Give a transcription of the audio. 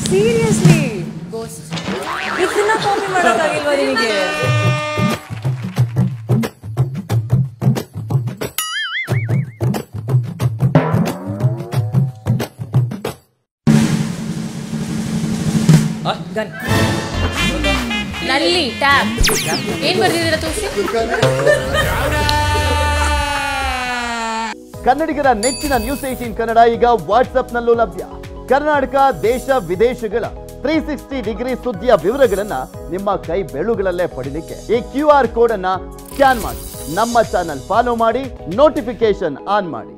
Seriously ಇದನ್ನ copy ಮಾಡೋಕ್ಕಾಗಿಲ್ವಾ ನಿಮಗೆ? ನಲ್ಲಿ ಟ್ಯಾಬ್ ಏನ್ ಬರ್ದಿದ್ದೀರಾ ತೋರಿಸಿ. ಕನ್ನಡಿಗರ ನೆಚ್ಚಿನ ನ್ಯೂಸ್ 18 ಕನ್ನಡ ಈಗ ವಾಟ್ಸ್ಆಪ್ನಲ್ಲೂ ಲಭ್ಯ. ಕರ್ನಾಟಕ ದೇಶ ವಿದೇಶಗಳ 360 ಡಿಗ್ರಿ ಸುದ್ದಿಯ ವಿವರಗಳನ್ನ ನಿಮ್ಮ ಕೈ ಬೆಳುಗಳಲ್ಲೇ ಪಡಿಲಿಕ್ಕೆ ಈ QR ಕೋಡ್ ಅನ್ನ ಸ್ಕ್ಯಾನ್ ಮಾಡಿ, ನಮ್ಮ ಚಾನಲ್ ಫಾಲೋ ಮಾಡಿ, ನೋಟಿಫಿಕೇಶನ್ ಆನ್ ಮಾಡಿ.